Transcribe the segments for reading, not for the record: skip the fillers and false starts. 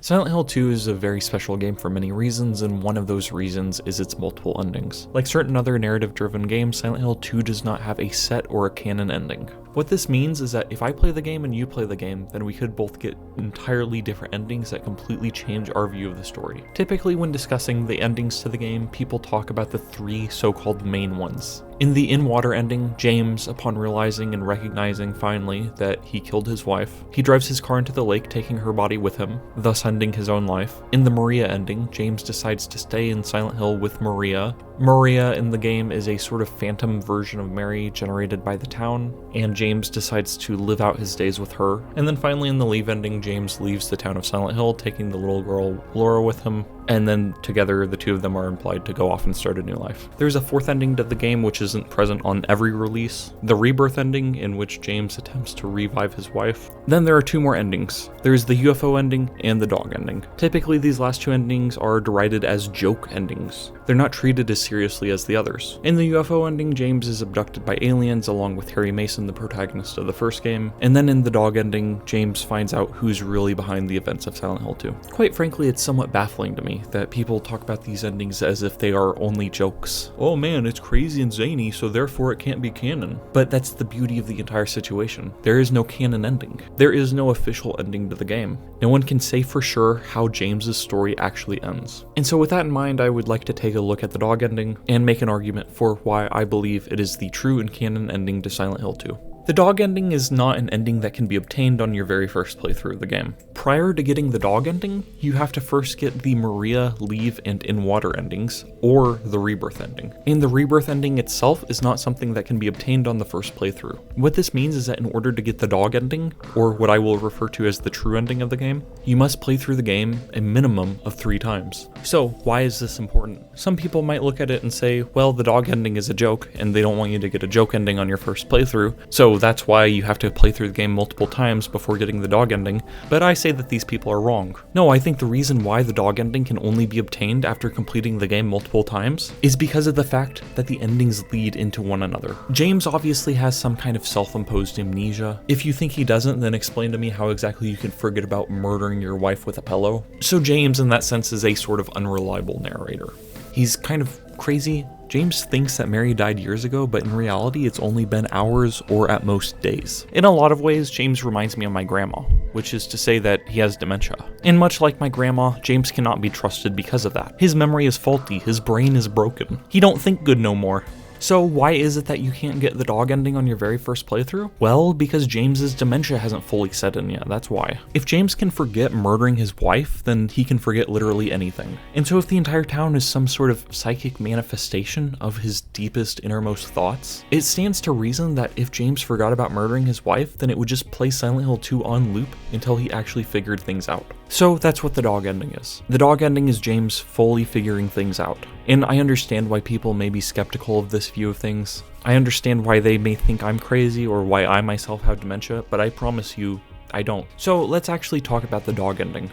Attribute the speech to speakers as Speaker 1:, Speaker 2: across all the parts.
Speaker 1: Silent Hill 2 is a very special game for many reasons, and one of those reasons is its multiple endings. Like certain other narrative-driven games, Silent Hill 2 does not have a set or a canon ending. What this means is that if I play the game and you play the game, then we could both get entirely different endings that completely change our view of the story. Typically, when discussing the endings to the game, people talk about the three so-called main ones. In the in-water ending, James, upon realizing and recognizing finally that he killed his wife, he drives his car into the lake, taking her body with him, thus ending his own life. In the Maria ending, James decides to stay in Silent Hill with Maria. Maria in the game is a sort of phantom version of Mary generated by the town, and James decides to live out his days with her. And then finally in the Leave ending, James leaves the town of Silent Hill, taking the little girl Laura with him, and then together the two of them are implied to go off and start a new life. There's a fourth ending to the game which isn't present on every release, the Rebirth ending, in which James attempts to revive his wife. Then there are two more endings. There's the UFO ending and the dog ending. Typically these last two endings are derided as joke endings. They're not treated as seriously as the others. In the UFO ending, James is abducted by aliens along with Harry Mason, the protagonist of the first game, and then in the dog ending, James finds out who's really behind the events of Silent Hill 2. Quite frankly, it's somewhat baffling to me that people talk about these endings as if they are only jokes. Oh man, it's crazy and zany, so therefore it can't be canon. But that's the beauty of the entire situation. There is no canon ending. There is no official ending to the game. No one can say for sure how James's story actually ends. And so with that in mind, I would like to take a look at the dog ending and make an argument for why I believe it is the true and canon ending to Silent Hill 2. The dog ending is not an ending that can be obtained on your very first playthrough of the game. Prior to getting the dog ending, you have to first get the Maria, Leave, and In-Water endings, or the Rebirth ending. And the Rebirth ending itself is not something that can be obtained on the first playthrough. What this means is that in order to get the dog ending, or what I will refer to as the true ending of the game, you must play through the game a minimum of 3 times. So, why is this important? Some people might look at it and say, well, the dog ending is a joke, and they don't want you to get a joke ending on your first playthrough, so that's why you have to play through the game multiple times before getting the dog ending, but I say that these people are wrong. No, I think the reason why the dog ending can only be obtained after completing the game multiple times is because of the fact that the endings lead into one another. James obviously has some kind of self-imposed amnesia. If you think he doesn't, then explain to me how exactly you can forget about murdering your wife with a pillow. So James, in that sense, is a sort of unreliable narrator. He's kind of crazy. James thinks that Mary died years ago, but in reality it's only been hours or at most days. In a lot of ways, James reminds me of my grandma, which is to say that he has dementia. And much like my grandma, James cannot be trusted because of that. His memory is faulty, his brain is broken. He don't think good no more. So why is it that you can't get the dog ending on your very first playthrough? Well, because James's dementia hasn't fully set in yet, that's why. If James can forget murdering his wife, then he can forget literally anything. And so if the entire town is some sort of psychic manifestation of his deepest, innermost thoughts, it stands to reason that if James forgot about murdering his wife, then it would just play Silent Hill 2 on loop until he actually figured things out. So that's what the dog ending is. The dog ending is James fully figuring things out. And I understand why people may be skeptical of this view of things. I understand why they may think I'm crazy or why I myself have dementia, but I promise you, I don't. So let's actually talk about the dog ending.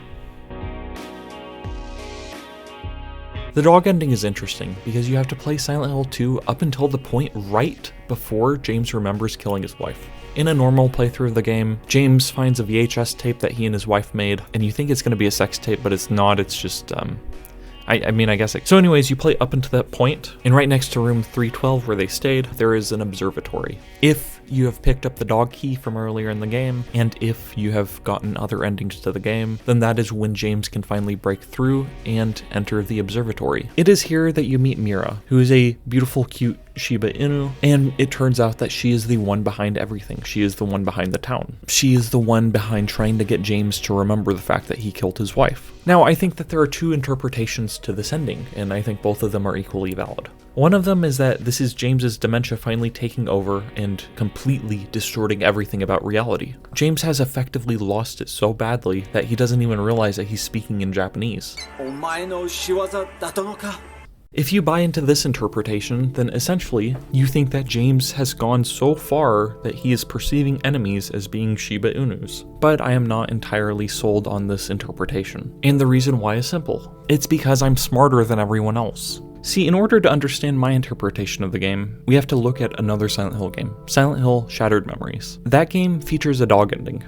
Speaker 1: The dog ending is interesting because you have to play Silent Hill 2 up until the point right before James remembers killing his wife. In a normal playthrough of the game, James finds a VHS tape that he and his wife made, and you think it's going to be a sex tape, but it's not, it's just, So anyways, you play up until that point, and right next to room 312 where they stayed, there is an observatory. If you have picked up the dog key from earlier in the game, and if you have gotten other endings to the game, then that is when James can finally break through and enter the observatory. It is here that you meet Mira, who is a beautiful, cute Shiba Inu, and it turns out that she is the one behind everything. She is the one behind the town. She is the one behind trying to get James to remember the fact that he killed his wife. Now, I think that there are two interpretations to this ending, and I think both of them are equally valid. One of them is that this is James's dementia finally taking over and completely distorting everything about reality. James has effectively lost it so badly that he doesn't even realize that he's speaking in Japanese. If you buy into this interpretation, then essentially, you think that James has gone so far that he is perceiving enemies as being Shiba Inus. But I am not entirely sold on this interpretation. And the reason why is simple. It's because I'm smarter than everyone else. See, in order to understand my interpretation of the game, we have to look at another Silent Hill game, Silent Hill Shattered Memories. That game features a dog ending.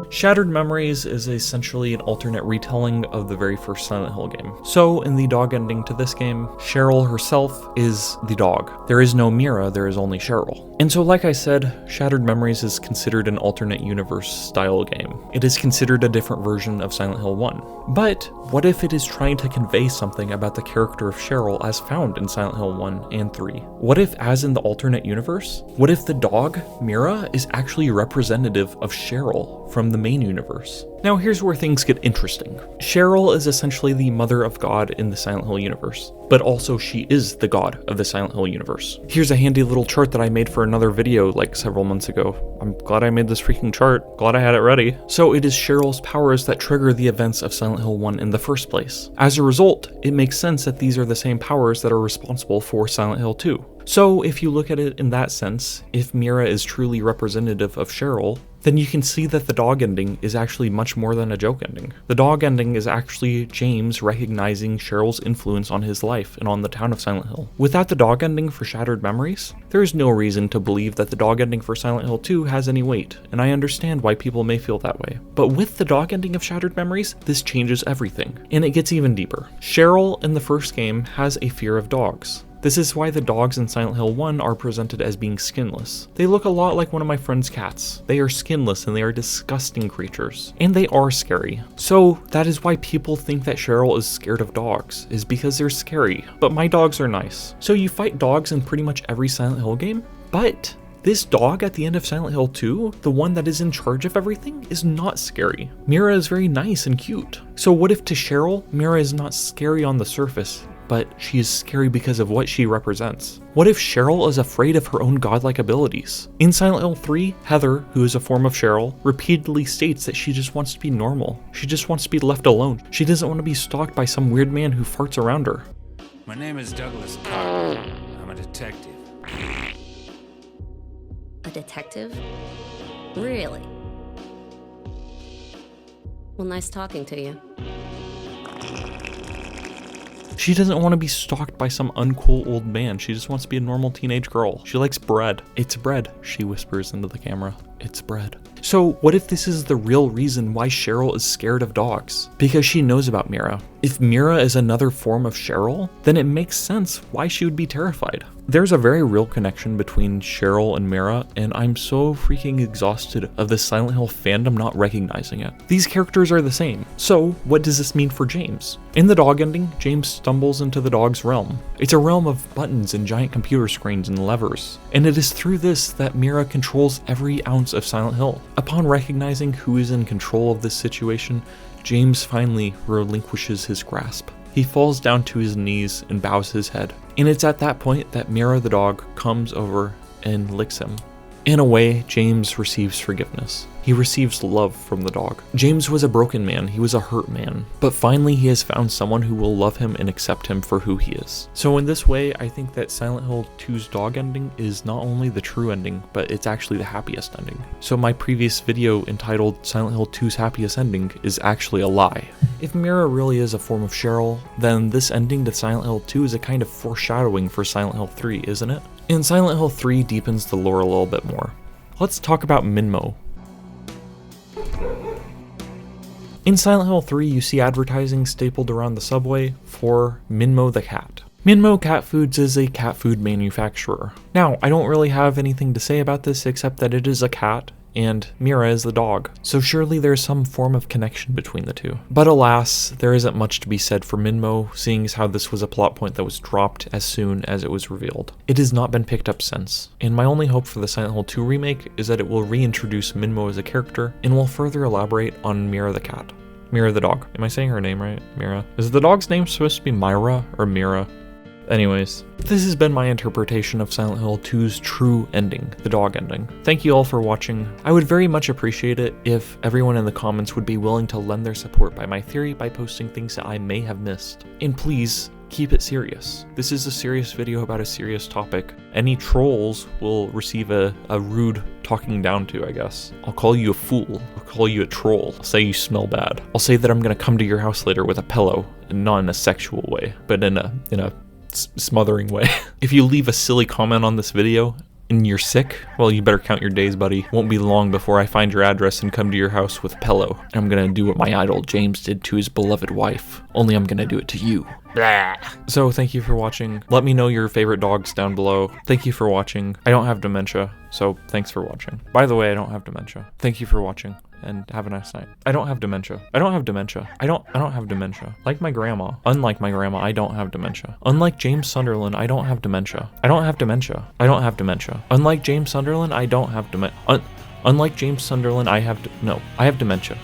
Speaker 1: Shattered Memories is essentially an alternate retelling of the very first Silent Hill game. So, in the dog ending to this game, Cheryl herself is the dog. There is no Mira, there is only Cheryl. And so, like I said, Shattered Memories is considered an alternate universe style game. It is considered a different version of Silent Hill 1. But, what if it is trying to convey something about the character of Cheryl as found in Silent Hill 1 and 3? What if, as in the alternate universe, what if the dog, Mira, is actually representative of Cheryl from the main universe? Now here's where things get interesting. Cheryl is essentially the mother of God in the Silent Hill universe, but also she is the god of the Silent Hill universe. Here's a handy little chart that I made for another video like several months ago. I'm glad I made this freaking chart, glad I had it ready. So it is Cheryl's powers that trigger the events of Silent Hill 1 in the first place. As a result, it makes sense that these are the same powers that are responsible for Silent Hill 2. So if you look at it in that sense, if Mira is truly representative of Cheryl, then you can see that the dog ending is actually much more than a joke ending. The dog ending is actually James recognizing Cheryl's influence on his life and on the town of Silent Hill. Without the dog ending for Shattered Memories, there is no reason to believe that the dog ending for Silent Hill 2 has any weight, and I understand why people may feel that way. But with the dog ending of Shattered Memories, this changes everything, and it gets even deeper. Cheryl in the first game has a fear of dogs. This is why the dogs in Silent Hill 1 are presented as being skinless. They look a lot like one of my friend's cats. They are skinless and they are disgusting creatures. And they are scary. So that is why people think that Cheryl is scared of dogs, is because they're scary. But my dogs are nice. So you fight dogs in pretty much every Silent Hill game, but this dog at the end of Silent Hill 2, the one that is in charge of everything, is not scary. Mira is very nice and cute. So what if to Cheryl, Mira is not scary on the surface, but she is scary because of what she represents? What if Cheryl is afraid of her own godlike abilities? In Silent Hill 3, Heather, who is a form of Cheryl, repeatedly states that she just wants to be normal. She just wants to be left alone. She doesn't want to be stalked by some weird man who farts around her.
Speaker 2: My name is Douglas Carter. I'm a detective.
Speaker 3: A detective? Really? Well, nice talking to you.
Speaker 1: She doesn't want to be stalked by some uncool old man. She just wants to be a normal teenage girl. She likes bread. It's bread, she whispers into the camera. It's bread. So what if this is the real reason why Cheryl is scared of dogs? Because she knows about Mira. If Mira is another form of Cheryl, then it makes sense why she would be terrified. There's a very real connection between Cheryl and Mira, and I'm so freaking exhausted of the Silent Hill fandom not recognizing it. These characters are the same. So what does this mean for James? In the dog ending, James stumbles into the dog's realm. It's a realm of buttons and giant computer screens and levers. And it is through this that Mira controls every ounce of Silent Hill. Upon recognizing who is in control of this situation, James finally relinquishes his grasp. He falls down to his knees and bows his head. And it's at that point that Mira the dog comes over and licks him. In a way, James receives forgiveness. He receives love from the dog. James was a broken man, he was a hurt man, but finally he has found someone who will love him and accept him for who he is. So in this way, I think that Silent Hill 2's dog ending is not only the true ending, but it's actually the happiest ending. So my previous video entitled Silent Hill 2's happiest ending is actually a lie. If Mira really is a form of Cheryl, then this ending to Silent Hill 2 is a kind of foreshadowing for Silent Hill 3, isn't it? And Silent Hill 3 deepens the lore a little bit more. Let's talk about Minmo. In Silent Hill 3, you see advertising stapled around the subway for Minmo the cat. Minmo Cat Foods is a cat food manufacturer. Now, I don't really have anything to say about this except that it is a cat, and Mira is the dog, so surely there's some form of connection between the two. But alas, there isn't much to be said for Minmo, seeing as how this was a plot point that was dropped as soon as it was revealed. It has not been picked up since, and my only hope for the Silent Hill 2 remake is that it will reintroduce Minmo as a character, and will further elaborate on Mira the cat. Mira the dog. Am I saying her name right? Mira. Is the dog's name supposed to be Myra or Mira? Anyways, this has been my interpretation of Silent Hill 2's true ending, the dog ending. Thank you all for watching. I would very much appreciate it if everyone in the comments would be willing to lend their support by my theory by posting things that I may have missed. And please, Keep it serious. This is a serious video about a serious topic. Any trolls will receive a rude talking down to, I guess. I'll call you a fool. I'll call you a troll. I'll say you smell bad. I'll say that I'm gonna come to your house later with a pillow, and not in a sexual way, but in a smothering way. If you leave a silly comment on this video, and you're sick, well, you better count your days, buddy. Won't be long before I find your address and come to your house with a pillow. And I'm gonna do what my idol James did to his beloved wife. Only I'm gonna do it to you. Blah. So thank you for watching. Let me know your favorite dogs down below. Thank you for watching. I don't have dementia, so thanks for watching. By the way, I don't have dementia. Thank you for watching, and have a nice night. I don't have dementia. I don't have dementia. I don't have dementia. Like my grandma. Unlike my grandma, I don't have dementia. Unlike James Sunderland, I don't have dementia. I don't have dementia. I don't have dementia. Unlike James Sunderland, I don't have dementia. Unlike James Sunderland, I have dementia.